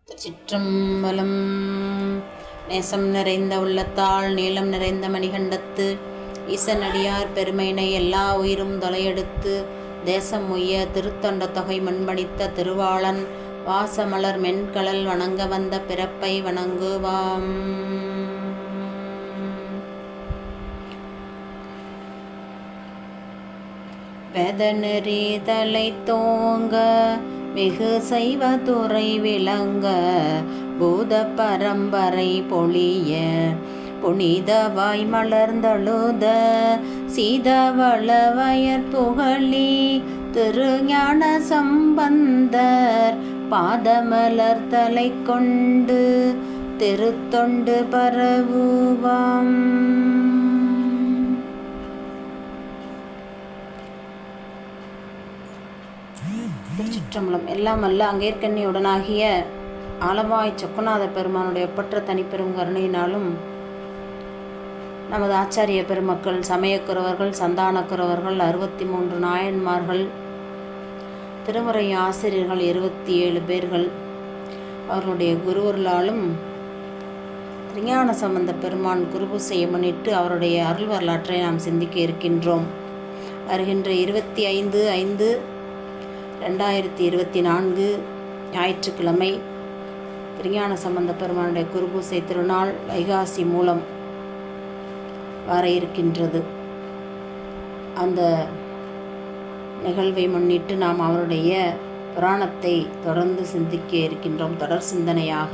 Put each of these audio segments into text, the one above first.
திருச்சிற்றம்பலம். நேசம் நிறைந்த உள்ளத்தால் நீளம் நிறைந்த மணிகண்டத்து ஈசனடியார் பெருமையினை எல்லா உயிரும் தொலையெடுத்து தேசம் உய்ய திருத்தொண்ட தொகை மண்பணித்த திருவாளன் வாசமலர் மென்கழல் வணங்க வந்த பிறப்பை வணங்குவாம். வேதநெறி தலை தோங்க மிகு சைவத்துறை விளங்க பூத பரம்பரை பொழிய புனிதவாய் மலர்ந்தழுத சீதவள வயற் புகழி திருஞான சம்பந்தர் பாதமலர் தலை கொண்டு திருத்தொண்டு பரவுவாம். திருச்சிற்றம்பலம். எல்லாம் அல்ல அங்கேற்கண்ணியுடனாகிய ஆலவாய் சொக்கநாத பெருமானுடைய ஒப்பற்ற தனிப்பெரும் கருணையினாலும் நமது ஆச்சாரிய பெருமக்கள், சமயக்குறவர்கள், சந்தானக்குறவர்கள், 63 நாயன்மார்கள், திருமுறை ஆசிரியர்கள் 27 பேர்கள், அவர்களுடைய குருவர்களாலும் திருஞான சம்பந்த பெருமான் குருபூசையை முன்னிட்டு அவருடைய அருள் வரலாற்றை நாம் சிந்திக்க இருக்கின்றோம். வருகின்ற 25/5/2024 ஞாயிற்றுக்கிழமை திருஞான சம்பந்த பெருமானுடைய குருபூசை திருநாள் வைகாசி மூலம் வர இருக்கின்றது. அந்த நிகழ்வை முன்னிட்டு நாம் அவருடைய புராணத்தை தொடர்ந்து சிந்திக்க இருக்கின்றோம். தொடர் சிந்தனையாக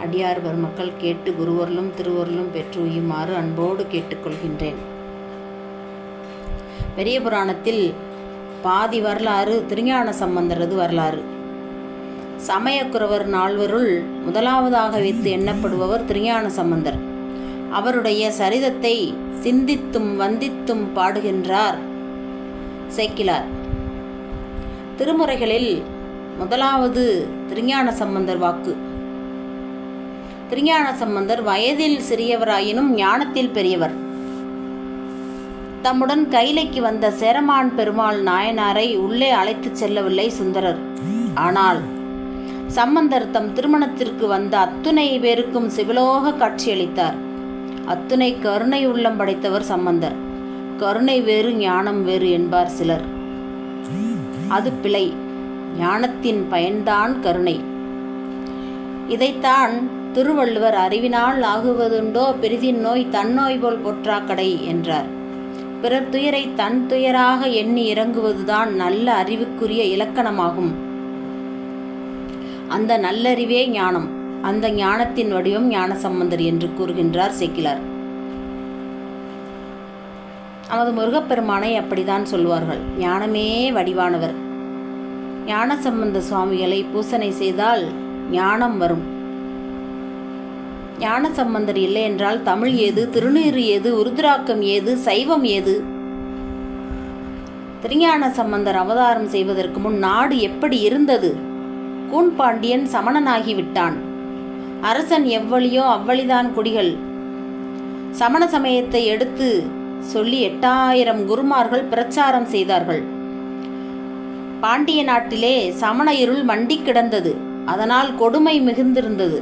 அடியார் பெருமக்கள் கேட்டு குருவர்களும் திருவர்களும் பெற்று உய்யுமாறு அன்போடு கேட்டுக்கொள்கின்றேன். பெரிய புராணத்தில் பாதி வரலாறு திருஞான சம்பந்தரது வரலாறு. சமயக்குறவர் நால்வருள் முதலாவதாக வைத்து எண்ணப்படுபவர் திருஞான சம்பந்தர். அவருடைய சரிதத்தை சிந்தித்தும் வந்தித்தும் பாடுகின்றார் சேக்கிழார். திருமுறைகளில் முதலாவது திருஞான சம்பந்தர் வாக்கு. திருஞான சம்பந்தர் வயதில் சிறியவராயினும் ஞானத்தில் பெரியவர். தம்முடன் கைலைக்கு வந்த சேரமான் பெருமாள் நாயனாரை உள்ளே அழைத்துச் செல்லவில்லை சுந்தரர். ஆனால் சம்பந்தர் தம் திருமணத்திற்கு வந்த அத்துணை பேருக்கும் சிவலோக காட்சியளித்தார். அத்துணை கருணை உள்ளம் படைத்தவர் சம்பந்தர். கருணை வேறு ஞானம் வேறு என்பார் சிலர். அது பிழை. ஞானத்தின் பயன்தான் கருணை. இதைத்தான் திருவள்ளுவர் அறிவினால் ஆகுவதுண்டோ பிரிதின் நோய் தன்னோய் போல் பொற்றாக்கடை என்றார். பிறர் துயரை தன் துயராக எண்ணி இறங்குவதுதான் நல்ல அறிவுக்குரிய இலக்கணமாகும். அந்த நல்லறிவே ஞானம். அந்த ஞானத்தின் வடிவம் ஞான சம்பந்தர் என்று கூறுகின்றார் சேக்கிழார். நமது முருகப்பெருமானை அப்படித்தான் சொல்வார்கள். ஞானமே வடிவானவர். ஞான சம்பந்த சுவாமிகளை பூசனை செய்தால் ஞானம் வரும். ஞான சம்பந்தர் இல்லை என்றால் தமிழ் ஏது, திருநீறு ஏது, உருதுராக்கம் ஏது, சைவம் ஏது? திருஞான சம்பந்தர் அவதாரம் செய்வதற்கு முன் நாடு எப்படி இருந்தது? கூன்பாண்டியன் சமணனாகிவிட்டான். அரசன் எவ்வளியோ அவ்வளிதான் குடிகள். சமண சமயத்தை எடுத்து சொல்லி 8000 குருமார்கள் பிரச்சாரம் செய்தார்கள். பாண்டிய நாட்டிலே சமண இருள் மண்டி கிடந்தது. அதனால் கொடுமை மிகுந்திருந்தது.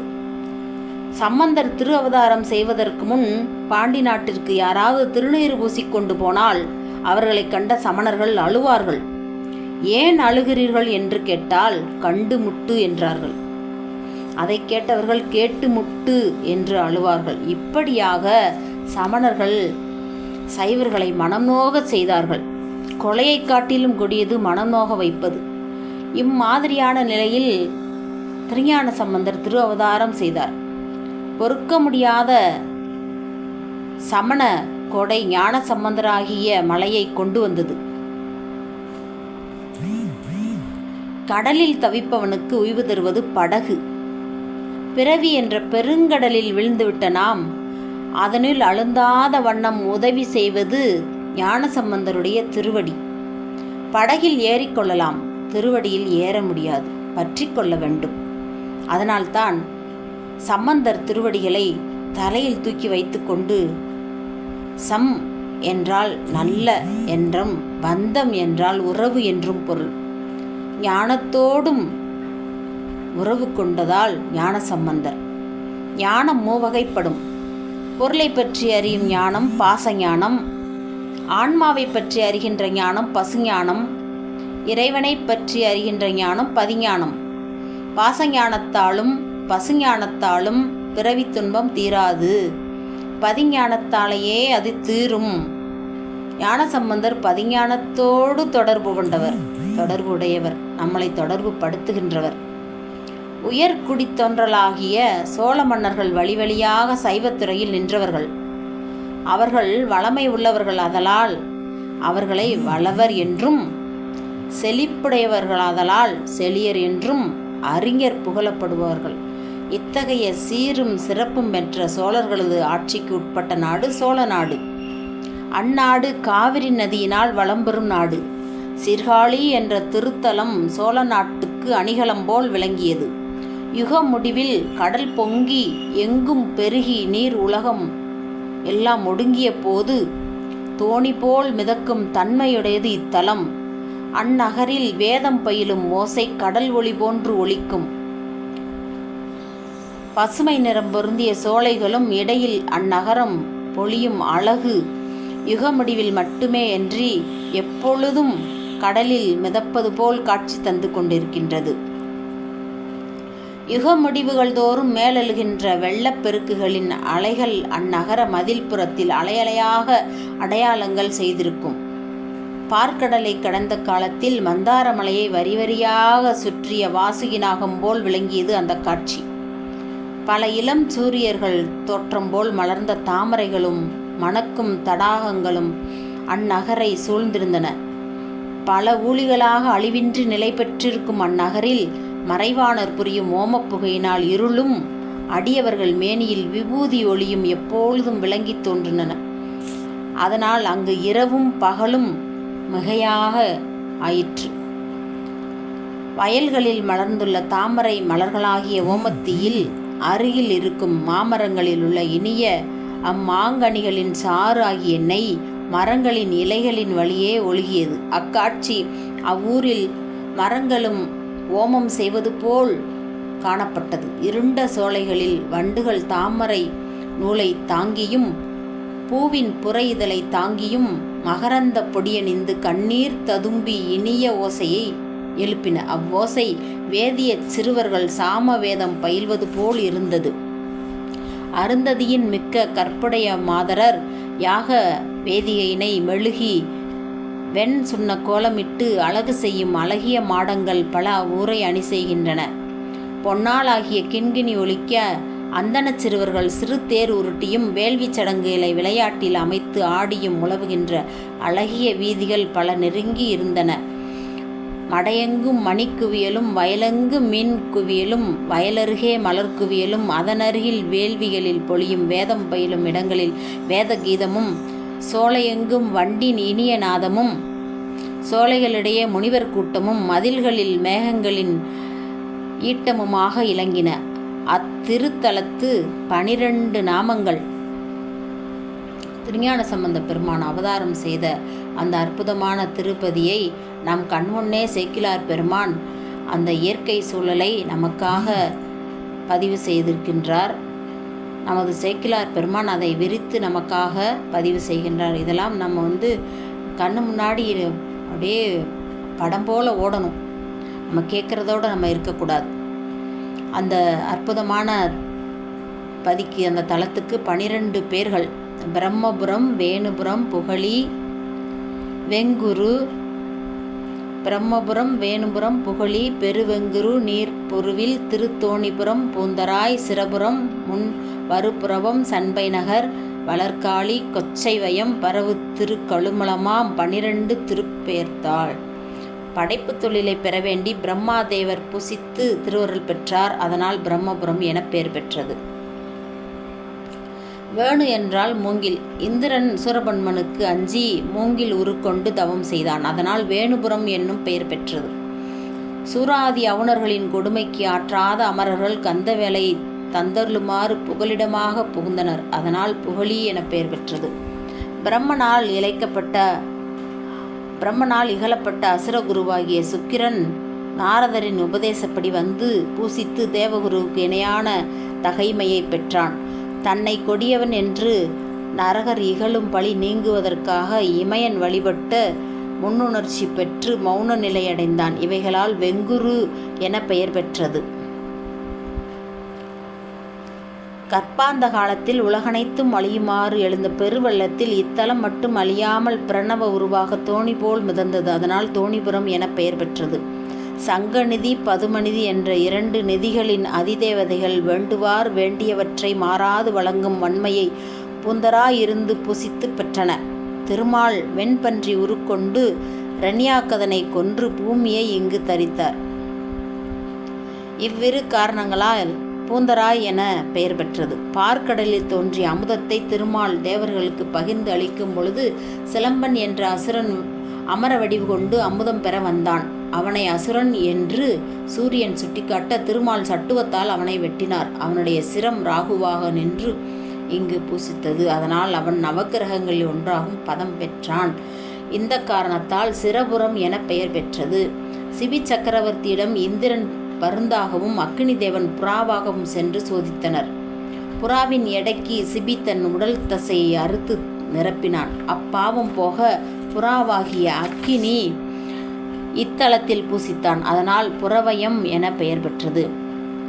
சம்பந்தர் திரு அவதாரம் செய்வதற்கு முன் பாண்டி நாட்டிற்கு யாராவது திருநீறு பூசிக்கொண்டு போனால் அவர்களை கண்ட சமணர்கள் அழுவார்கள். ஏன் அழுகிறீர்கள் என்று கேட்டால் கண்டு முட்டு என்றார்கள். அதை கேட்டவர்கள் கேட்டு முட்டு என்று அழுவார்கள். இப்படியாக சமணர்கள் சைவர்களை மனநோக செய்தார்கள். கொலையை காட்டிலும் கொடியது மனநோக வைப்பது. இம்மாதிரியான நிலையில் திருஞான சம்பந்தர் திரு அவதாரம் செய்தார். பொறுக்க முடியாத சமண கொடை ஞான சம்பந்தராகிய மலையை கொண்டு வந்தது. கடலில் தவிப்பவனுக்கு உய்வு தருவது படகு. பிறவி என்ற பெருங்கடலில் விழுந்துவிட்ட நாம் அதனில் அழுந்தாத வண்ணம் உதவி செய்வது ஞான சம்பந்தருடைய திருவடி. படகில் ஏறிக்கொள்ளலாம், திருவடியில் ஏற முடியாது, பற்றி கொள்ள வேண்டும். அதனால்தான் சம்பந்தர் திருவடிகளை தலையில் தூக்கி வைத்து கொண்டு சம் என்றால் நல்ல என்றும் பந்தம் என்றால் உறவு என்றும் பொருள். ஞானத்தோடும் உறவு கொண்டதால் ஞானசம்பந்தர். ஞானம் மூவகைப்படும். பொருளை பற்றி அறியும் ஞானம் பாசஞானம், ஆன்மாவை பற்றி அறிகின்ற ஞானம் பசுஞானம், இறைவனை பற்றி அறிகின்ற ஞானம் பதிஞானம். பாசஞானத்தாலும் பசுஞானத்தாலும் பிறவி துன்பம் தீராது, பதிஞானத்தாலேயே அது தீரும். ஞானசம்பந்தர் பதிஞானத்தோடு தொடர்புடையவர், நம்மளை தொடர்பு படுத்துகின்றவர். உயர்குடித்தொன்றலாகிய சோழ மன்னர்கள் வழி வழியாக சைவத்துறையில் நின்றவர்கள். அவர்கள் வளமை உள்ளவர்கள், அதலால் அவர்களை வளவர் என்றும், செழிப்புடையவர்களாதலால் செழியர் என்றும் அறிஞர் புகழப்படுபவர்கள். இத்தகைய சீரும் சிறப்பும் பெற்ற சோழர்களது ஆட்சிக்கு உட்பட்ட நாடு சோழ நாடு. அந்நாடு காவிரி நதியினால் வளம் பெறும் நாடு. சீர்காழி என்ற திருத்தலம் சோழ நாட்டுக்கு அணிகலம் போல் விளங்கியது. யுக முடிவில் கடல் பொங்கி எங்கும் பெருகி நீர் உலகம் எல்லாம் ஒடுங்கிய போது தோணி போல் மிதக்கும் தன்மையுடையது இத்தலம். அந்நகரில் வேதம் பயிலும் ஓசை கடல் ஒளி போன்று ஒலிக்கும். பசுமை நிறம் பொருந்திய சோலைகளும் இடையில் அந்நகரம் பொழியும் அழகு யுகமுடிவில் மட்டுமே அன்றி எப்பொழுதும் கடலில் மிதப்பது போல் காட்சி தந்து கொண்டிருக்கின்றது. யுகமுடிவுகள் தோறும் மேலெழுகின்ற வெள்ளப்பெருக்குகளின் அலைகள் அந்நகர மதில்புறத்தில் அலையலையாக அடையாளங்கள் செய்திருக்கும். பார்க்கடலை கடந்த காலத்தில் மந்தாரமலையை வரி வரியாக சுற்றிய வாசுகி நாகம் போல் விளங்கியது அந்த காட்சி. பல இளம் சூரியர்கள் தோற்றம் போல் மலர்ந்த தாமரைகளும் மணக்கும் தடாகங்களும் அந்நகரை சூழ்ந்திருந்தன. பல ஊழிகளாக அழிவின்றி நிலை பெற்றிருக்கும் அந்நகரில் மறைவாணர் புரியும் ஓமப்புகையினால் இருளும் அடியவர்கள் மேனியில் விபூதி ஒளியும் எப்பொழுதும் விளங்கி தோன்றின. அதனால் அங்கு இரவும் பகலும் மிகையாக ஆயிற்று. வயல்களில் மலர்ந்துள்ள தாமரை மலர்களாகிய ஓமத்தியில் அருகில் இருக்கும் மாமரங்களில் உள்ள இனிய அம்மாங்கனிகளின் சாறு ஆகிய நெய் மரங்களின் இலைகளின் வழியே ஒழுகியது. அக்காட்சி அவ்வூரில் மரங்களும் ஓமம் செய்வது போல் காணப்பட்டது. இருண்ட சோலைகளில் வண்டுகள் தாமரை நூலை தாங்கியும் பூவின் புற இதழை தாங்கியும் மகரந்த பொடியணிந்து கண்ணீர் ததும்பி இனிய ஓசையை எழுப்பின. அவ்வோசை வேதிய சிறுவர்கள் சாம வேதம் பயில்வது போல் இருந்தது. அருந்ததியின் மிக்க கற்புடைய மாதரர் யாக வேதிகையினை மெழுகி வெண் சுண்ண கோலமிட்டு அழகு செய்யும் அழகிய மாடங்கள் பல ஊரை அணி செய்கின்றன. பொன்னாளாகிய கிண்கிணி ஒலிக்க அந்தணச் சிறுவர்கள் சிறு தேர் உருட்டியும் வேள்வி சடங்குகளை விளையாட்டில் அமைத்து ஆடியும் உலவுகின்ற அழகிய வீதிகள் பல நெருங்கி இருந்தன. மடையெங்கும் மணிக்குவியலும் வயலெங்கு மீன் குவியலும் வயலருகே மலர் குவியலும் அதனருகில் வேள்விகளில் பொழியும் வேதம் பயிலும் இடங்களில் வேத கீதமும் சோலையெங்கும் வண்டின் இனிய நாதமும் சோலைகளிடையே முனிவர் கூட்டமும் மதில்களில் மேகங்களின் ஈட்டமுமாக இலங்கின. அத்திருத்தலத்து 12 நாமங்கள் திருஞான சம்பந்த பெருமான் அவதாரம் செய்த அந்த அற்புதமான திருப்பதியை நம் கண்முன்னே சேக்கிழார் பெருமான் அந்த இயற்கை சூழலை நமக்காக பதிவு செய்திருக்கின்றார். நமது சேக்கிழார் பெருமான் அதை விரித்து நமக்காக பதிவு செய்கின்றார். இதெல்லாம் நம்ம கண்ணு முன்னாடி அப்படியே படம் போல் ஓடணும். நம்ம கேட்குறதோடு நம்ம இருக்கக்கூடாது. அந்த அற்புதமான பதிக்கு அந்த தலத்துக்கு 12 பேர்கள்: பிரம்மபுரம், வேணுபுரம், புகழி, வெங்குரு. பிரம்மபுரம், வேணுபுரம், புகழி, பெருவெங்குரு, நீர்பொருவில், திருத்தோணிபுரம், பூந்தராய், சிரபுரம், முன் வருப்புறவம், சண்பை நகர், வளர்காளி, கொச்சைவயம், பரவு திருக்கழுமலமாம் 12 திருப்பேர்த்தாள். படைப்பு தொழிலை பெற வேண்டி பிரம்மாதேவர் புசித்து திருவருள் பெற்றார். அதனால் பிரம்மபுரம் என பெயர் பெற்றது. வேணு என்றால் மூங்கில். இந்திரன் சூரபன்மனுக்கு அஞ்சி மூங்கில் உருக்கொண்டு தவம் செய்தான். அதனால் வேணுபுரம் என்னும் பெயர் பெற்றது. சூராதி அவுணர்களின் கொடுமைக்கு ஆற்றாத அமரர்கள் கந்தவேலை தந்தருளுமாறு புகலிடமாக புகுந்தனர். அதனால் புகழி என பெயர் பெற்றது. பிரம்மனால் இகழப்பட்ட அசுரகுருவாகிய சுக்கிரன் நாரதரின் உபதேசப்படி வந்து பூசித்து தேவகுருவுக்கு இணையான தகைமையை பெற்றான். தன்னை கொடியவன் என்று நரகர் இகழும் பழி நீங்குவதற்காக இமயன் வழிபட்ட முன்னுணர்ச்சி பெற்று மௌன நிலையடைந்தான். இவைகளால் வெங்குரு என பெயர் பெற்றது. கற்பாந்த காலத்தில் உலகனைத்தும் அழியுமாறு எழுந்த பெருவெள்ளத்தில் இத்தலம் மட்டும் அழியாமல் பிரணவ உருவாக தோணி போல் மிதந்தது. அதனால் தோணிபுரம் என பெயர் பெற்றது. சங்கநிதி பதுமநிதி என்ற 2 நிதிகளின் அதிதேவதைகள் வேண்டுவார் வேண்டியவற்றை மாறாது வழங்கும் வன்மையை பூந்தராயிருந்து புசித்து பெற்றன. திருமால் வெண்பன்றி உருக்கொண்டு இரண்யாக்கதனை கொன்று பூமியை இங்கு தரித்தார். இவ்விரு காரணங்களால் பூந்தராய் என பெயர் பெற்றது. பார்க்கடலில் தோன்றிய அமுதத்தை திருமால் தேவர்களுக்கு பகிர்ந்து அளிக்கும் பொழுது சிலம்பன் என்ற அசுரன் அமர வடிவு கொண்டு அமுதம் பெற வந்தான். அவனை அசுரன் என்று சூரியன் சுட்டிக்காட்ட திருமால் சட்டுவத்தால் அவனை வெட்டினார். அவனுடைய சிரம் ராகுவாக நின்று இங்கு பூசித்தது. அதனால் அவன் நவக்கிரகங்களில் ஒன்றாகும் பதம் பெற்றான். இந்த காரணத்தால் சிரபுரம் என பெயர் பெற்றது. சிபி சக்கரவர்த்தியிடம் இந்திரன் பருந்தாகவும் அக்னி தேவன் புறாவாகவும் சென்று சோதித்தனர். புறாவின் எடைக்கு சிபி தன் உடல் தசையை அறுத்து நிரப்பினான். அப்பாவம் போக புறாவாகிய அக்கினி இத்தலத்தில் பூசித்தான். அதனால் புறவயம் என பெயர் பெற்றது.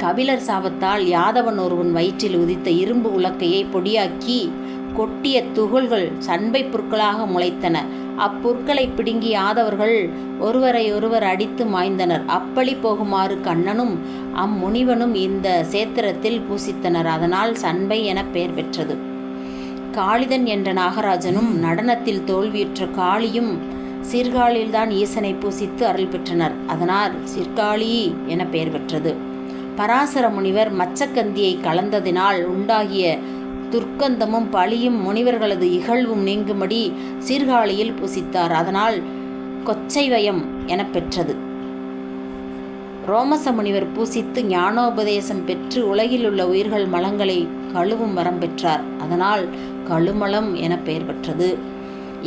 கபிலர் சாபத்தால் யாதவன் ஒருவன் வயிற்றில் உதித்த இரும்பு உலக்கையை பொடியாக்கி கொட்டிய துகள்கள் சண்பை புற்களாக முளைத்தன. அப்புற்களை பிடுங்கி யாதவர்கள் ஒருவரை ஒருவர் அடித்து மாய்ந்தனர். அப்பழி போகுமாறு கண்ணனும் அம்முனிவனும் இந்த சேத்திரத்தில் பூசித்தனர். அதனால் சண்பை என பெயர் பெற்றது. காளிதன் என்ற நாகராஜனும் நடனத்தில் தோல்வியுற்ற காளியும் சீர்காழியில்தான் ஈசனை பூசித்து அருள் பெற்றனர். அதனால் சீர்காழி என பெயர் பெற்றது. பராசர முனிவர் மச்சக்கந்தியை கலந்ததினால் உண்டாகிய துர்க்கந்தமும் பழியும் முனிவர்களது இகழ்வும் நீங்கும்படி சீர்காழியில் பூசித்தார். அதனால் கொச்சைவயம் என பெற்றது. ரோமச முனிவர் பூசித்து ஞானோபதேசம் பெற்று உலகில் உள்ள உயிர்கள் மலங்களை கழுவும் வரம் பெற்றார். அதனால் கழுமலம் என பெயர் பெற்றது.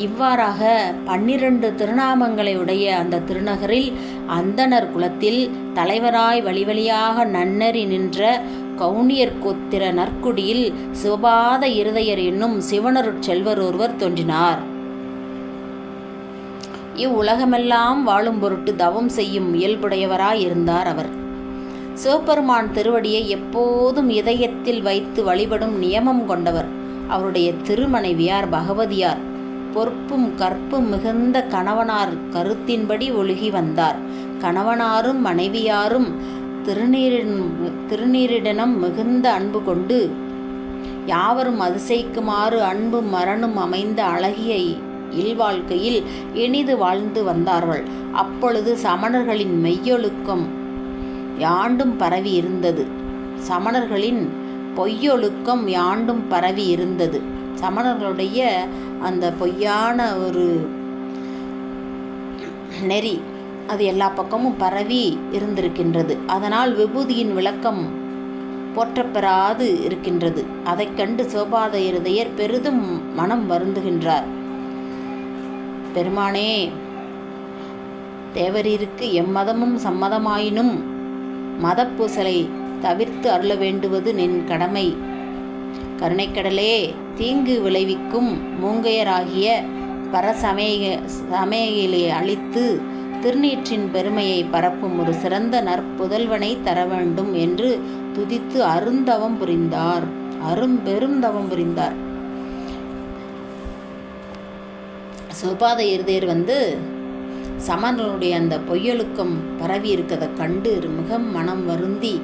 இவ்வாறாக 12 திருநாமங்களை உடைய அந்த திருநகரில் அந்தணர் குலத்தில் தலைவராய் வழிவழியாக நன்னறி நின்ற கவுனியர் கோத்திர நற்குடியில் சிவபாத இருதயர் என்னும் சிவனருட் செல்வர் ஒருவர் தோன்றினார். இவ்வுலகமெல்லாம் வாழும் பொருட்டு தவம் செய்யும் இயல்புடையவராயிருந்தார் அவர். சிவபெருமான் திருவடியை எப்போதும் இதயத்தில் வைத்து வழிபடும் நியமம் கொண்டவர். அவருடைய திருமனைவியார் பகவதியார் பொறுப்பும் கற்பும் மிகுந்த கணவனார் கருத்தின்படி ஒழுகி வந்தார். கணவனாரும் மனைவியாரும் திருநீரிடனும் மிகுந்த அன்பு கொண்டு யாவரும் அதிசயிக்குமாறு அன்பும் மரணும் அமைந்த அழகிய இல்வாழ்க்கையில் இனிது வாழ்ந்து வந்தார்கள். அப்பொழுது சமணர்களின் மெய்யொழுக்கம் யாண்டும் பரவி இருந்தது. சமணர்களின் பொய்யொழுக்கம் யாண்டும் பரவி இருந்தது. சமணர்களுடைய அந்த பொய்யான ஒரு நெறி அது எல்லா பக்கமும் பரவி இருந்திருக்கின்றது. அதனால் விபூதியின் விளக்கம் போற்றப்பெறாது இருக்கின்றது. அதை கண்டு சிவபாத இருதயர் பெரிதும் மனம் வருந்துகின்றார். பெருமானே, தேவரீருக்கு எம்மதமும் சம்மதமாயினும் மதப்பூசலை தவிர்த்து அருள வேண்டுவது நின் கடமை. கருணைக்கடலே, தீங்கு விளைவிக்கும் மூங்கையராகிய பரசமயிலே அழித்து திருநீற்றின் பெருமையை பரப்பும் ஒரு சிறந்த நற்புதல்வனை தர வேண்டும் என்று துதித்து அருந்தவம் புரிந்தார். பெரும் தவம் புரிந்தார். சிவபாத இருதயர் சமணர்களுடைய அந்த பொய்யொழுக்கம் பரவி இருக்கிறத கண்டு மிகவும் மனம் வருந்தி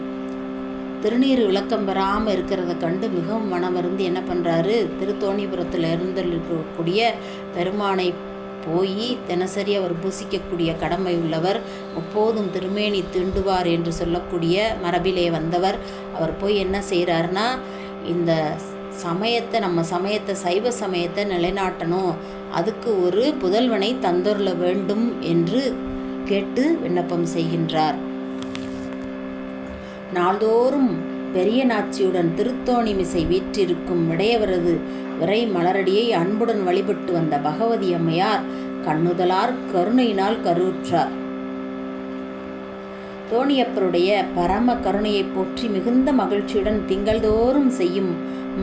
திருநீர் விளக்கம் பெறாமல் இருக்கிறத கண்டு மிகவும் மனம் வருந்தி என்ன பண்ணுறாரு, திருத்தோணிபுரத்தில் இருந்திருக்கக்கூடிய பெருமானை போய் தினசரி அவர் பூசிக்கக்கூடிய கடமை உள்ளவர், எப்போதும் திருமேனி தீண்டுவார் என்று சொல்லக்கூடிய மரபிலே வந்தவர். அவர் போய் என்ன செய்கிறாருன்னா, இந்த சமயத்தை நம்ம சமயத்தை சைவ சமயத்தை நிலைநாட்டணும், அதுக்கு ஒரு புதல்வனை தந்தொருள வேண்டும் என்று கேட்டு விண்ணப்பம் செய்கின்றார். நாள்தோறும் பெரிய நாச்சியுடன் திருத்தோணிமிசை வீற்றிருக்கும் விடையவரது விரை மலரடியை அன்புடன் வழிபட்டு வந்த பகவதி அம்மையார் கண்ணுதலார் கருணையினால் கருவுற்றார். தோணியப்பருடைய பரம கருணையை போற்றி மிகுந்த மகிழ்ச்சியுடன் திங்கள்தோறும் செய்யும்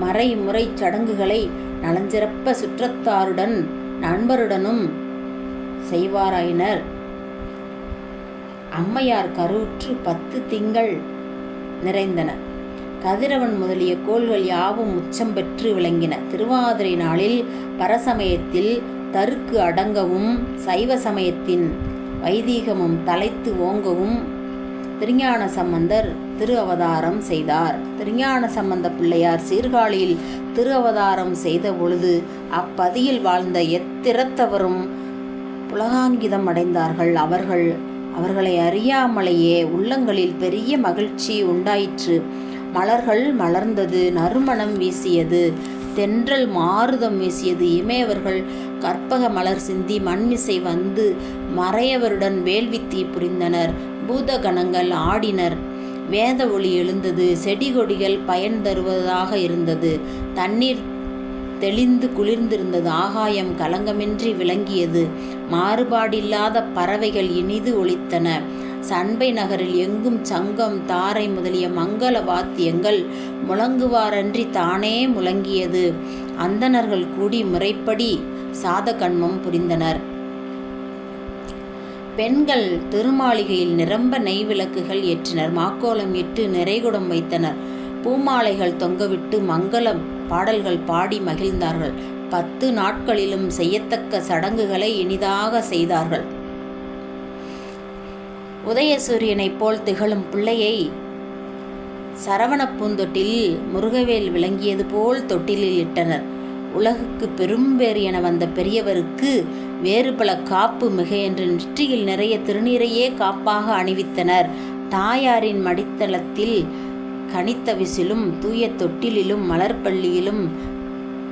மறைமுறை சடங்குகளை நலஞ்சிறப்ப சுற்றத்தாருடன் நண்பருடனும் செய்வாராயினர். அம்மையார் கருவுற்று 10 திங்கள் நிறைந்தன. கதிரவன் முதலிய கோள்கள் யாவும் உச்சம் பெற்று விளங்கின. திருவாதிரை நாளில் பரசமயத்தில் தருக்கு அடங்கவும் சைவ சமயத்தின் வைதீகமும் தலைத்து ஓங்கவும் திருஞான சம்பந்தர் திரு அவதாரம் செய்தார். திருஞான சம்பந்த பிள்ளையார் சீர்காழியில் திரு அவதாரம் செய்த பொழுது அப்பதியில் வாழ்ந்த எத்திறத்தவரும் புலகாங்கிதம் அடைந்தார்கள். அவர்களை அறியாமலேயே உள்ளங்களில் பெரிய மகிழ்ச்சி உண்டாயிற்று. மலர்கள் மலர்ந்தது, நறுமணம் வீசியது, தென்றல் மாருதம் வீசியது. இமையவர்கள் கற்பக மலர் சிந்தி மண்மிசை வந்து மறையவருடன் வேள்வித்தீ புரிந்தனர். பூதகணங்கள் ஆடினர். வேத ஒளி எழுந்தது. செடி கொடிகள் பயன் தருவதாக இருந்தது. தண்ணீர் தெளிந்து குளிர்ந்திருந்தது. ஆகாயம் கலங்கமின்றி விளங்கியது. மாறுபாடில்லாத பறவைகள் இனிது ஒலித்தன. சண்பை நகரில் எங்கும் சங்கம் தாரை முதலிய மங்கள வாத்தியங்கள் முழங்குவாரன்றி தானே முழங்கியது. அந்தணர்கள் கூடி முறைப்படி சாதகன்மம் புரிந்தனர். பெண்கள் திருமாளிகையில் நிரம்ப நெய் விளக்குகள் ஏற்றினர். மாக்கோலம் இட்டு நிறைகுடம் வைத்தனர். பூமாலைகள் தொங்கவிட்டு மங்கள பாடல்கள் பாடி மகிழ்ந்தார்கள். 10 நாட்களிலும் செய்யத்தக்க சடங்குகளை இனிதாக செய்தார்கள். உதயசூரியனைப் போல் திகழும் பிள்ளையை சரவண பூந்தொட்டில் முருகவேல் விளங்கியது போல் தொட்டிலில் இட்டனர். உலகுக்கு பெரும்பேறு என வந்த பெரியவருக்கு வேறு பல காப்பு மிக என்று நெற்றியில் நிறைய திருநீரையே காப்பாக அணிவித்தனர். தாயாரின் மடித்தளத்தில் கனித்தவிசிலும் தூய தொட்டிலும் மலர்பள்ளியிலும்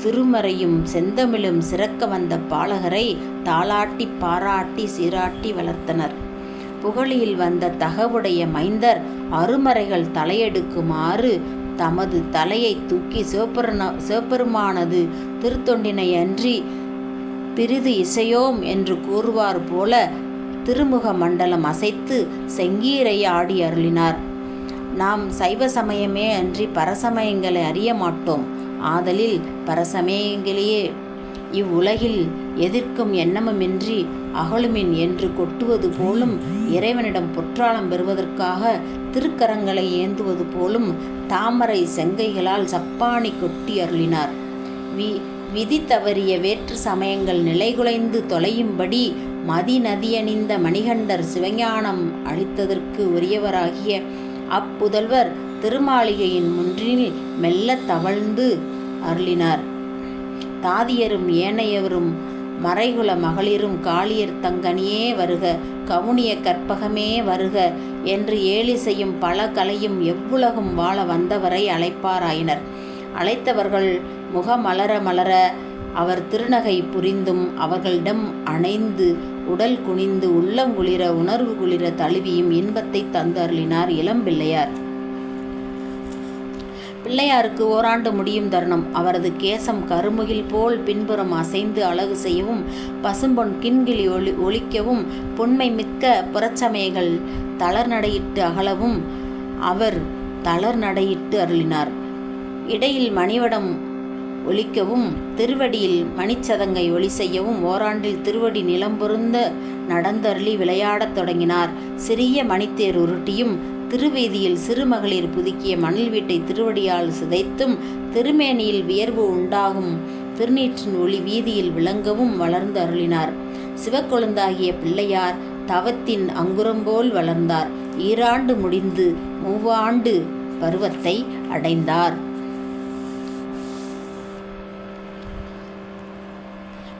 திருமறையும் செந்தமிழும் சிறக்க வந்த பாலகரை தாளாட்டி பாராட்டி சீராட்டி வளர்த்தனர். புகழியில் வந்த தகவுடைய மைந்தர் அருமறைகள் தலையெடுக்குமாறு தமது தலையை தூக்கி சிவபெருமானது திருத்தொண்டினை அன்றி பிரிது இசையோம் என்று கூறுவார் போல திருமுக மண்டலம் அசைத்து செங்கீரை ஆடி அருளினார். நாம் சைவ சமயமே அன்றி பரசமயங்களை அறிய மாட்டோம். ஆதலில் பரசமயங்களையே இவ்வுலகில் எதிர்க்கும் எண்ணமுமின்றி அகலுமின் என்று கொட்டுவது போலும், இறைவனிடம் பொற்றாளம் பெறுவதற்காக திருக்கரங்களை ஏந்துவது போலும் தாமரை செங்கைகளால் சப்பாணி கொட்டி அருளினார். விதி தவறிய வேற்று சமயங்கள் நிலைகுலைந்து தொலையும்படி மதி நதியணிந்த மணிகண்டர் சிவஞானம் அளித்ததற்கு உரியவராகிய அப்புதல்வர் திருமாளிகையின் முன்றில் மெல்ல தவழ்ந்து அருளினார். தாதியரும் ஏனையவரும் மறைகுல மகளிரும் காளியர் தங்கனியே வருக, கவுனிய கற்பகமே வருக என்று ஏலி செய்யும் பல கலையும் எவ்வுலகும் வாழ வந்தவரை அழைப்பாராயினர். அழைத்தவர்கள் முகமலர மலர அவர் திருநகை புரிந்தும் அவர்களிடம் அணைந்து உடல் குனிந்து உள்ளம் குளிர உணர்வு குளிர தழுவியும் இன்பத்தை தந்து அருளினார் இளம்பிள்ளையார். பிள்ளையாருக்கு ஓராண்டு முடியும் தருணம். அவரது கேசம் கருமுகில் போல் பின்புறம் அசைந்து அழகு செய்யவும், பசும்பொன் கிண்கிளி ஒலிக்கவும், புன்மை மிக்க புறச்சமயங்கள் தளர்நடையிட்டு அகலவும் அவர் தளர்நடையிட்டு அருளினார். இடையில் மணிவடம் ஒலிக்கவும், திருவடியில் மணிச்சதங்கை ஒளி செய்யவும், ஓராண்டில் திருவடி நிலம் பொருந்த நடந்தருளி விளையாடத் தொடங்கினார். சிறிய மணித்தேர் உருட்டியும் திருவீதியில் சிறுமகளிர் புதுக்கிய மணல் வீட்டை திருவடியால் சிதைத்தும் திருமேனியில் வியர்வு உண்டாகும் திருநீற்றின் ஒளி வீதியில் விளங்கவும் வளர்ந்து அருளினார். சிவக்கொழுந்தாகிய பிள்ளையார் தவத்தின் அங்குரம்போல் வளர்ந்தார். 2 ஆண்டு முடிந்து 3 ஆண்டு பருவத்தை அடைந்தார்.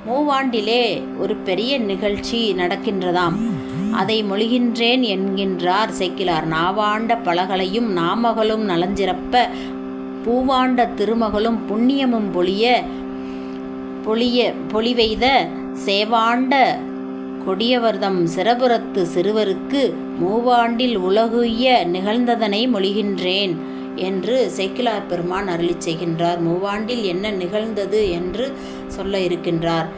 3 ஆண்டிலே ஒரு பெரிய நிகழ்ச்சி நடக்கின்றதாம். அதை மொழிகின்றேன் என்கின்றார் சேக்கிழார். நாவாண்ட பலகலையும் நாமகளும் நலஞ்சிறப்ப பூவாண்ட திருமகளும் புண்ணியமும் பொலிவெய்த சேவாண்ட கொடியவர்தம் சிறபுறத்து சிறுவருக்கு 3 ஆண்டில் உலகுய்ய நிகழ்ந்ததனை மொழிகின்றேன் என்று சேக்கிழார் பெருமான் அருளி செய்கின்றார். 3 ஆண்டில் என்ன நிகழ்ந்தது என்று சொல்ல இருக்கின்றார்.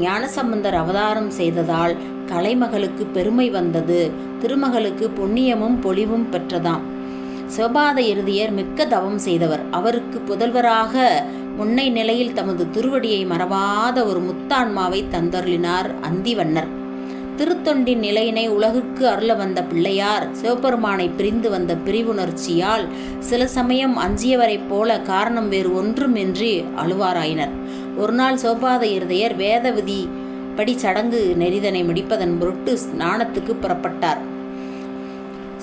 ஞானசம்பந்தர் அவதாரம் செய்ததால் கலைமகளுக்கு பெருமை வந்தது. திருமகளுக்கு புண்ணியமும் பொலிவும் பெற்றதாம். சிவபாத இருதியர் மிக்க தவம் செய்தவர். அவருக்கு புதல்வராக முன்னை நிலையில் தமது திருவடியை மறவாத ஒரு முத்தான்மாவை தந்தருளினார் அந்திவண்ணர். திருத்தொண்டின் நிலையினை உலகுக்கு அருள வந்த பிள்ளையார் சிவபெருமானை பிரிந்து வந்த பிரிவுணர்ச்சியால் சில சமயம் அஞ்சியவரைப் போல காரணம் வேறு ஒன்றுமின்றி அழுவாராயினர். ஒரு நாள் சிவபாத இருதயர் வேத விதி படி சடங்கு நெறிதனை முடிப்பதன் பொருட்டு ஸ்நானத்துக்கு புறப்பட்டார்.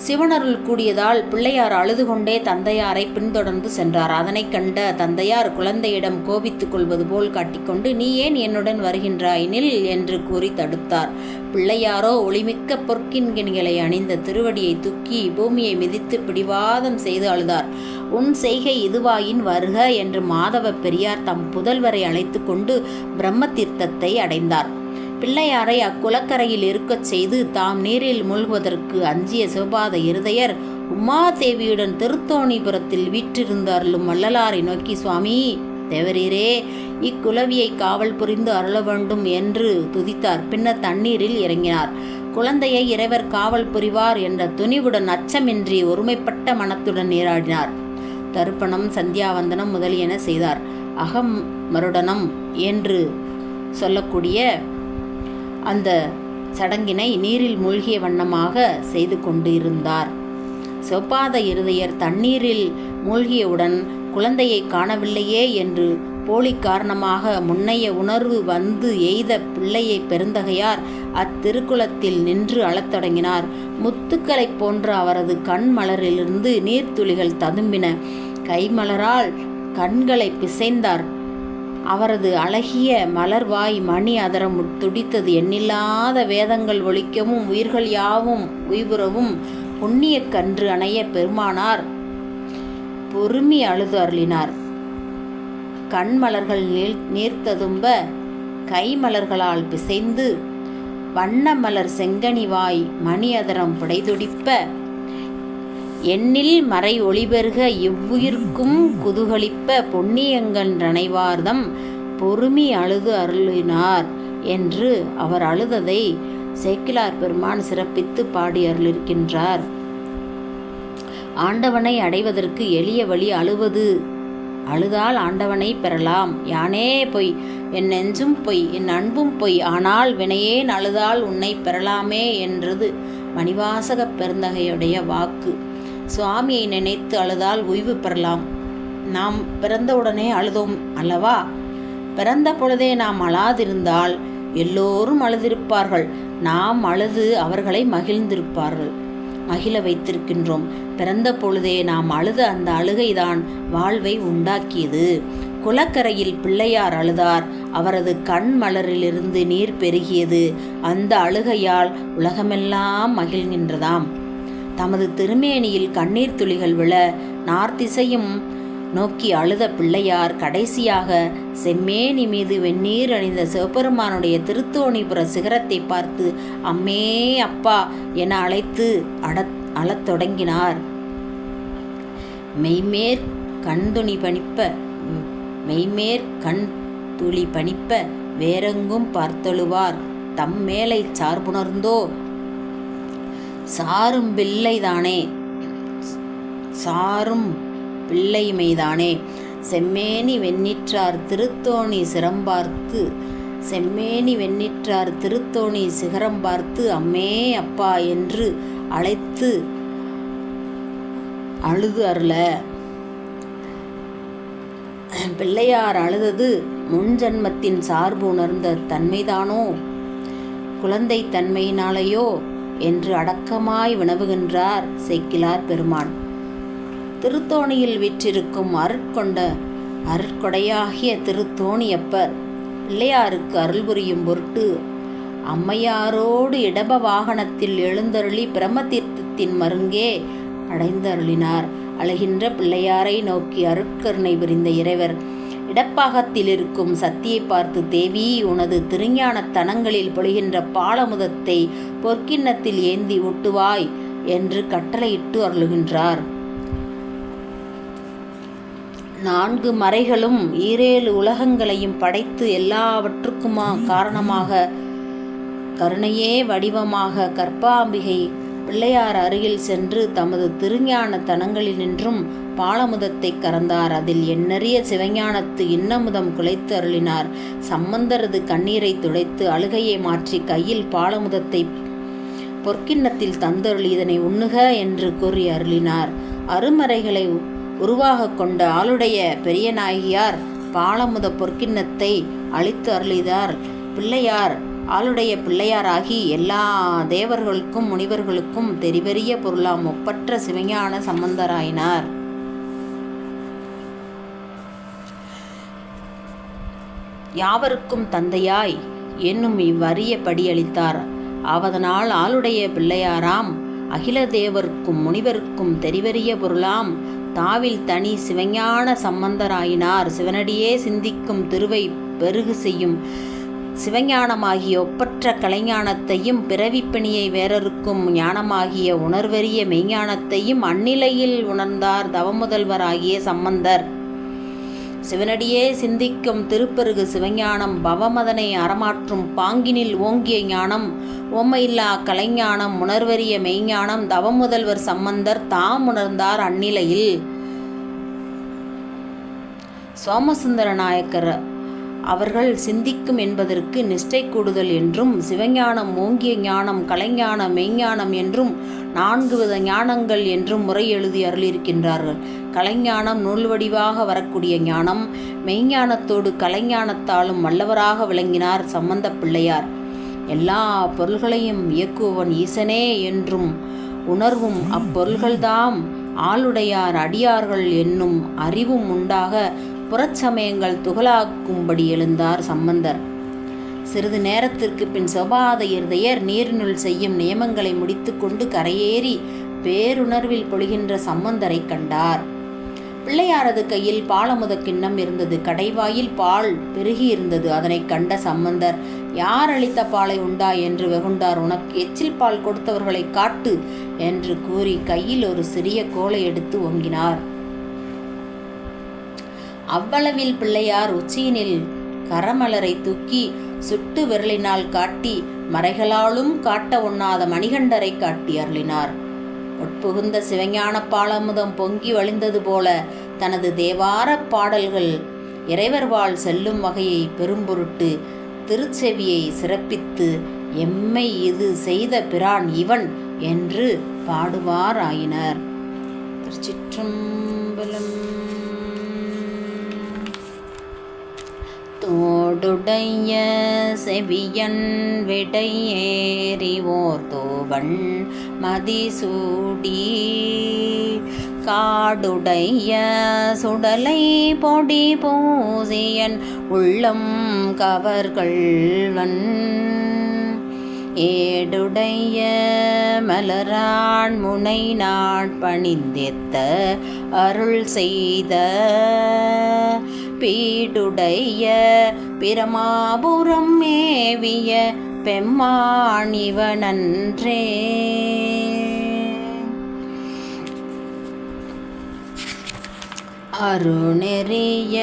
சிவனருள் கூடியதால் பிள்ளையார் அழுது கொண்டே தந்தையாரை பின்தொடர்ந்து சென்றார். அதனை கண்ட தந்தையார் குழந்தையிடம் கோபித்துக் கொள்வது போல் காட்டிக்கொண்டு, நீ ஏன் என்னுடன் வருகின்றாய், நில் என்று கூறி தடுத்தார். பிள்ளையாரோ ஒளிமிக்க பொற்கிண்கிணிகளை அணிந்த திருவடியை தூக்கி பூமியை மிதித்து பிடிவாதம் செய்து அழுதார். உன் செய்கை இதுவாயின் வருக என்று மாதவ பெரியார் தம் புதல்வரை அழைத்து கொண்டு பிரம்ம தீர்த்தத்தை அடைந்தார். பிள்ளையாரை அக்குளக்கரையில் இருக்கச் செய்து தாம் நீரில் மூழ்குவதற்கு அஞ்சிய சிவபாத இருதயர் உமாதேவியுடன் திருத்தோணிபுரத்தில் வீற்றிருந்து அருளும் வள்ளலாரை நோக்கி, சுவாமி தேவரீரே, இக்குலவியை காவல் புரிந்து அருள வேண்டும் என்று துதித்தார். பின்னர் தண்ணீரில் இறங்கினார். குழந்தையை இறைவர் காவல் புரிவார் என்ற துணிவுடன் அச்சமின்றி ஒருமைப்பட்ட மனத்துடன் நீராடினார். தர்ப்பணம், சந்தியாவந்தனம் முதலியன செய்தார். அகமருடனம் என்று சொல்லக்கூடிய அந்த சடங்கினை நீரில் மூழ்கிய வண்ணமாக செய்து கொண்டு இருந்தார். சிவபாத இருதயர் தண்ணீரில் மூழ்கியவுடன் குழந்தையை காணவில்லையே என்று போலி காரணமாக முன்னைய உணர்வு வந்து எய்த பிள்ளையை பெருந்தகையார் அத்திருக்குளத்தில் நின்று அழத் தொடங்கினார். முத்துக்களை போன்ற அவரது கண் மலரிலிருந்து நீர்த்துளிகள் ததும்பின. கைமலரால் கண்களை பிசைந்தார். அவரது அழகிய மலர்வாய் மணி அதரம் துடித்தது. எண்ணில்லாத வேதங்கள் ஒலிக்கவும் உயிர்கள் யாவும் உய்வுறவும் புண்ணிய கன்று அணைய பெருமானார் பொறுமி அழுது அருளினார். கண்மலர்கள் நீர்த்ததும்ப கைமலர்களால் பிசைந்து வண்ண மலர் செங்கனிவாய் மணி அதரம் புடைதுடிப்ப எண்ணில் மறை ஒளிபெருக இவ்வுயிர்க்கும் குதூகலிப்ப பொன்னியங்கன் ரணைவார்தம் பொறுமி அழுது அருளினார் என்று அவர் அழுததை சேக்கிழார் பெருமான் சிறப்பித்து பாடி அருளிருக்கின்றார். ஆண்டவனை அடைவதற்கு எளிய வழி அழுவது. அழுதால் ஆண்டவனை பெறலாம். யானே பொய், என் நெஞ்சும் பொய், என் அன்பும் பொய், ஆனால் வினையேன் அழுதால் உன்னை பெறலாமே என்றது மணிவாசக பெருந்தகையுடைய வாக்கு. சுவாமியை நினைத்து அழுதால் ஓய்வு பெறலாம். நாம் பிறந்தவுடனே அழுதோம் அல்லவா? பிறந்த பொழுதே நாம் அழாதிருந்தால் எல்லோரும் அழுதிருப்பார்கள். நாம் அழுது அவர்களை மகிழ வைத்திருக்கின்றோம். பிறந்த பொழுதே நாம் அழுத அந்த அழுகைதான் வாழ்வை உண்டாக்கியது. குளக்கரையில் பிள்ளையார் அழுதார். அவரது கண் மலரிலிருந்து நீர் பெருகியது. அந்த அழுகையால் உலகமெல்லாம் மகிழ்கின்றதாம். தமது திருமேனியில் கண்ணீர் துளிகள் விழ நார்த்திசையும் நோக்கி அழுத பிள்ளையார் கடைசியாக செம்மேனி மீது வெந்நீர் அணிந்த சிவபெருமானுடைய திருத்தோணிபுர சிகரத்தை பார்த்து அம்மே அப்பா என அழைத்து அழத் தொடங்கினார். மெய்மேற் கண் துளி பணிப்ப வேறெங்கும் பார்த்தழுவார் தம் மேலை சார்புணர்ந்தோ சாரும் பிள்ளைமைதானே செம்மேனி வெண்ணிற்றார் திருத்தோணி சிகரம் பார்த்து அம்மே அப்பா என்று அழைத்து அழுது அருள. பிள்ளையார் அழுதது முன்ஜன்மத்தின் சார்பு உணர்ந்த தன்மைதானோ, குழந்தை தன்மையினாலேயோ என்று அடக்கமாய் வினவுகின்றார் சேக்கிழார் பெருமான். திருத்தோணியில் வீற்றிருக்கும் அருட்கொடையாகிய திருத்தோணியப்பர் பிள்ளையாருக்கு அருள் புரியும் பொருட்டு அம்மையாரோடு இடப வாகனத்தில் எழுந்தருளி பிரம்மதீர்த்தத்தின் மருங்கே அடைந்தருளினார். அழுகின்ற பிள்ளையாரை நோக்கி அருட்கருணை புரிந்த இறைவர் இடப்பாகத்தில் இருக்கும் சத்தியை பார்த்து, தேவி உனது திருஞான தனங்களில் பொழிகின்ற பாலமுதத்தை பொற்கிண்ணத்தில் ஏந்தி ஊட்டுவாய் என்று கட்டளையிட்டு அருளுகின்றார். 4 மறைகளும் 7 உலகங்களையும் படைத்து எல்லாவற்றுக்குமா காரணமாக கருணையே வடிவமாக கற்பாம்பிகை பிள்ளையார் அருகில் சென்று தமது திருஞான தனங்களினின்றும் பாலமுதத்தை கறந்தார். அதில் எண்ணறிய சிவஞானத்து இன்னமுதம் குலைத்து அருளினார். சம்பந்தரது கண்ணீரை துடைத்து அழுகையை மாற்றி கையில் பாலமுதத்தை பொற்கிண்ணத்தில் தந்தருளி இதனை உண்ணுக என்று கூறி அருளினார். அருமறைகளை உருவாக கொண்ட ஆளுடைய பெரிய நாயகியார் பாலமுத பொற்கிண்ணத்தை அளித்து அருளினார். பிள்ளையார் ஆளுடைய பிள்ளையாராகி எல்லா தேவர்களுக்கும் முனிவர்களுக்கும் தெரிவெறிய பொருளாம் ஒப்பற்ற சிவஞான சம்பந்தராயினார். யாவருக்கும் தந்தையாய் என்னும் இவ்வரிய படியளித்தார். ஆவதனால் ஆளுடைய பிள்ளையாராம் அகில தேவர்க்கும் முனிவருக்கும் தெரிவறிய பொருளாம் தாவில் தனி சிவஞான சம்பந்தராயினார். சிவனடியே சிந்திக்கும் திருவை பெருகு செய்யும் சிவஞானமாகிய ஒப்பற்ற கலைஞானத்தையும் பிறவிப்பிணியை வேறறுக்கும் ஞானமாகிய உணர்வறிய மெய்ஞானத்தையும் அந்நிலையில் உணர்ந்தார் தவமுதல்வராகிய சம்பந்தர். சிவனடியே சிந்திக்கும் திருப்பெருகு சிவஞானம் பவமதனை அறமாற்றும் பாங்கினில் ஓங்கிய ஞானம் ஓமையில்லா கலைஞானம் உணர்வறிய மெய்ஞானம் தவமுதல்வர் சம்பந்தர் தாம் உணர்ந்தார் அந்நிலையில். சோமசுந்தர நாயக்கர் அவர்கள் சிந்திக்கும் என்பதற்கு நிஷ்டை கூடுதல் என்றும் சிவஞானம் ஓங்கிய ஞானம் கலைஞானம் மெய்ஞானம் என்றும் 4 வித ஞானங்கள் என்றும் முறை எழுதி அருளியிருக்கின்றார்கள். கலைஞானம் நூல் வடிவாக வரக்கூடிய ஞானம், மெய்ஞானத்தோடு கலைஞானத்தாலும் வல்லவராக விளங்கினார் சம்பந்த பிள்ளையார். எல்லா பொருள்களையும் இயக்குவன் ஈசனே என்றும் உணர்வும் அப்பொருள்கள்தாம் ஆளுடையார் அடியார்கள் என்னும் அறிவும் உண்டாக புறச்சமயங்கள் துகளாக்கும்படி எழுந்தார் சம்பந்தர். சிறிது நேரத்திற்கு பின் சோபாத இருதயர் நீரினுள் செய்யும் நியமங்களை முடித்து கொண்டு கரையேறி பேருணர்வில் பொழிகின்ற சம்பந்தரை கண்டார். பிள்ளையாரது கையில் பாலமுத கிண்ணம் இருந்தது. கடைவாயில் பால் பெருகி இருந்தது. அதனை கண்ட சம்பந்தர், யார் அளித்த பாலை உண்டா என்று வெகுண்டார். உனக்கு எச்சில் பால் கொடுத்தவர்களை காட்டு என்று கூறி கையில் ஒரு சிறிய கோலை எடுத்து ஓங்கினார். அவ்வளவில் பிள்ளையார் உச்சியினில் கரமலரை தூக்கி சுட்டு விரலினால் காட்டி மறைகளாலும் காட்ட ஒண்ணாத மணிகண்டரை காட்டி அருளினார். உட்புகுந்த சிவஞான பாலமுதம் பொங்கி வழிந்தது போல தனது தேவார பாடல்கள் இறைவர்வாள் செல்லும் வகையை பெரும்பொருட்டு திருச்செவியை சிறப்பித்து எம்மை இது செய்த பிரான் இவன் என்று பாடுவார் ஆயினர். திருச்சிற்றம்பலம். தோடுடைய செவியன் விடையேறி ஓர் தோவன் மதிசூடி காடுடைய சுடலை பொடி பூசியன் உள்ளம் கவர்கள்வன் ஏடுடைய மலரான் முனை நாட்பணிந்தெத்த அருள் செய்த பீடுடைய பிரமாபுரம் மேவிய பெம்மாணிவனன்றே. அருணெறிய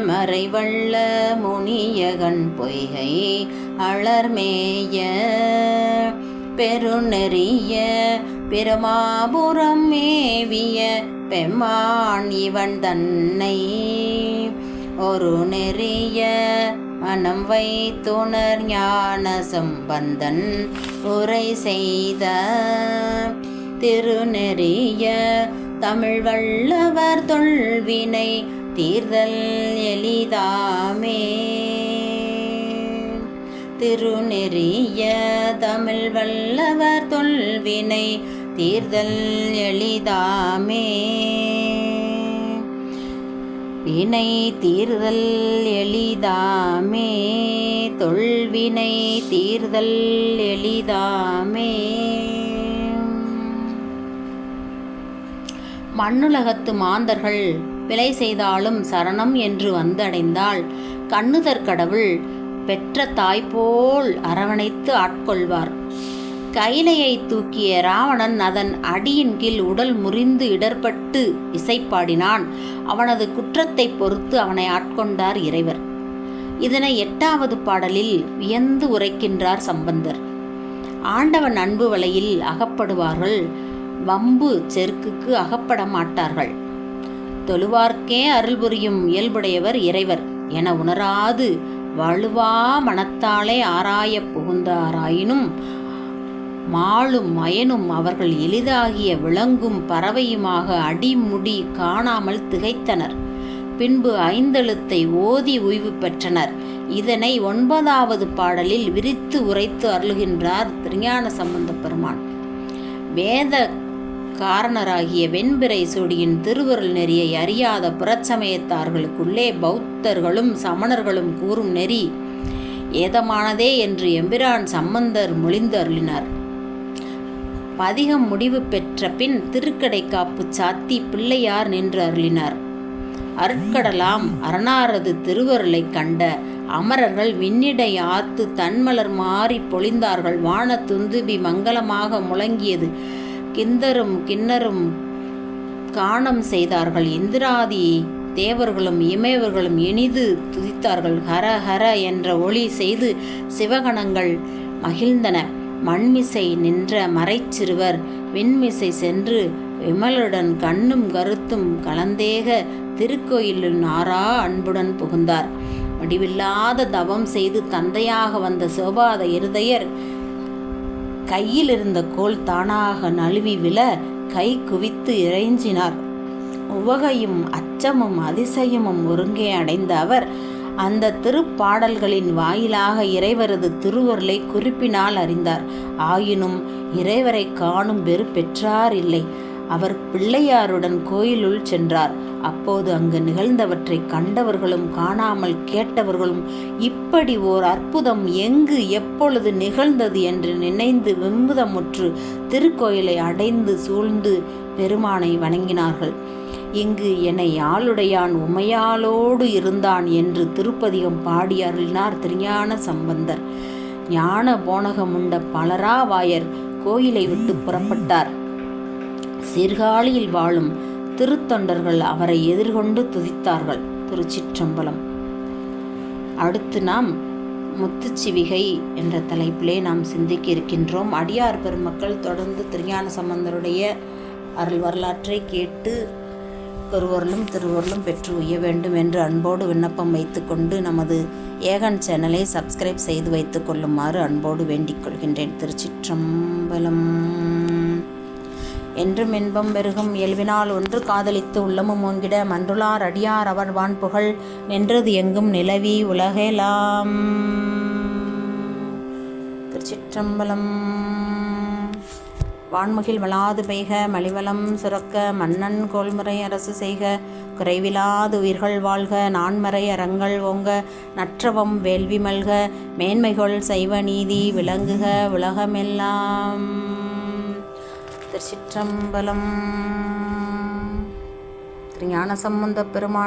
மறைவள்ள முனியகன் பொய்கை அலர்மேய பெருநெறிய பிரமாபுரம் மேவிய பெம்மான் இவன் தன்னை ஒரு நெறிய மனம் வைத்துணர் ஞான சம்பந்தன் உரை செய்த திருநெறிய தமிழ் வல்லவர் தொல்வினை தீர்தல் எளிதாமே. திருநெறிய தமிழ் வல்லவர் தொல்வினை தீர்தல் எளிதாமே. வினை தீர்தல் எளிதாமே. தொல்வினை தீர்தல் எளிதாமே. மண்ணுலகத்து மாந்தர்கள் பிழை செய்தாலும் சரணம் என்று வந்தடைந்தால் கண்ணுதற் கடவுள் பெற்ற தாய்போல் அரவணைத்து ஆட்கொள்வார். கைலையை தூக்கிய ராவணன் அதன் அடியின் கீழ் உடல் முறிந்து இடர்பட்டு இசைப்பாடினான். அவனது குற்றத்தை பொறுத்து அவனை ஆட்கொண்டார் இறைவர். இதனை 8வது பாடலில் வியந்து உரைக்கின்றார் சம்பந்தர். ஆண்டவன் அன்பு வலையில் அகப்படுவார்கள், வம்பு செருக்குக்கு அகப்பட மாட்டார்கள். தொழுவார்க்கே அருள் புரியும் இயல்புடையவர் இறைவர் என உணராது வலுவா மனத்தாலே ஆராய புகுந்தாராயினும் மாளும் மயனும் அவர்கள் எளிதாகிய விலங்கும் பறவையுமாக அடிமுடி காணாமல் திகைத்தனர். பின்பு ஐந்தெழுத்தை ஓதி ஓய்வு பெற்றனர். இதனை 9வது பாடலில் விரித்து உரைத்து அருளுகின்றார் திருஞான சம்பந்த பெருமான். வேத காரணராகிய வெண்பிறை சூடியின் திருவருள் நெறியை அறியாத புறச்சமயத்தார்களுக்குள்ளே பௌத்தர்களும் சமணர்களும் கூறும் நெறி ஏதமானதே என்று எம்பிரான் சம்பந்தர் மொழிந்து அருளினார். பதிகம் முடிவு பெற்ற பின் திருக்கடைக்காப்பு சாத்தி பிள்ளையார் நின்று அருளினார். அருட்கடலாம் அரணாரது திருவருளை கண்ட அமரர்கள் விண்ணிடை ஆர்த்து தன்மலர் மாறி பொழிந்தார்கள். வான துந்துபி மங்களமாக முழங்கியது. கிந்தரும் கிண்ணரும் காணம் செய்தார்கள். இந்திராதி தேவர்களும் இமையவர்களும் இனிது துதித்தார்கள். ஹர ஹர என்ற ஒளி செய்து சிவகணங்கள் மகிழ்ந்தன. மண்மிசை நின்ற மறைச்சிறுவர் விண்மிசை சென்று விமலுடன் கண்ணும் கருத்தும் கலந்தேக திருக்கோயிலில் நாரா அன்புடன் புகுந்தார். முடிவில்லாத தவம் செய்து தந்தையாக வந்த சோபாத இருதயர் கையில் இருந்த கோல் தானாக நழுவி விழ கை குவித்து இறைஞ்சினார். உவகையும் அச்சமும் அதிசயமும் ஒருங்கே அடைந்த அவர் அந்த திருப்பாடல்களின் வாயிலாக இறைவரது திருவருளை குறிப்பினால் அறிந்தார். ஆயினும் இறைவரை காணும் பெரு பெற்றார் இல்லை. அவர் பிள்ளையாருடன் கோயிலுள் சென்றார். அப்போது அங்கு நிகழ்ந்தவற்றை கண்டவர்களும் காணாமல் கேட்டவர்களும் இப்படி ஓர் அற்புதம் எங்கு எப்பொழுது நிகழ்ந்தது என்று நினைந்து விம்புதமுற்று திருக்கோயிலை அடைந்து சூழ்ந்து பெருமானை வணங்கினார்கள். இங்கு என்னை ஆளுடையான் உமையாலோடு இருந்தான் என்று திருப்பதிகம் பாடி அருளினார் திருஞான சம்பந்தர். ஞான போனகமுண்ட பலராவாயர் கோயிலை விட்டு புறப்பட்டார். சீர்காழியில் வாழும் திருத்தொண்டர்கள் அவரை எதிர்கொண்டு துதித்தார்கள். திருச்சிற்றம்பலம். அடுத்து நாம் முத்துச்சிவிகை என்ற தலைப்பிலே நாம் சிந்திக்க இருக்கின்றோம். அடியார் பெருமக்கள் தொடர்ந்து திருஞான சம்பந்தருடைய அருள் வரலாற்றை கேட்டு பெருவருளும் திருவருளும் பெற்று உய்ய வேண்டும் என்று அன்போடு விண்ணப்பம் வைத்துக்கொண்டு நமது ஏகன் சேனலை சப்ஸ்கிரைப் செய்து வைத்துக் கொள்ளுமாறு அன்போடு வேண்டிக் கொள்கின்றேன். திருச்சிற்றம்பலம். என்றும் இன்பம் பெருகும் இயல்பினால் ஒன்று காதலித்து உள்ளமும் ஓங்கிட மன்றுளார் அடியார் அவர் வான் புகழ் நின்றது எங்கும் நிலவி உலகெலாம். திருச்சிற்றம்பலம். வான்முகில் வளாது பெய்க மலிவளம் சுரக்க மன்னன் கோல்முறை அரசு செய்க குறைவிலாது உயிர்கள் வாழ்க நான்மறை அறங்கள் ஓங்க நற்றவம் வேள்வி மல்க மேன்மைகள் சைவ நீதி விளங்குக உலகமெல்லாம். திருச்சிற்றம்பலம். ஞானசம்பந்த பெருமான்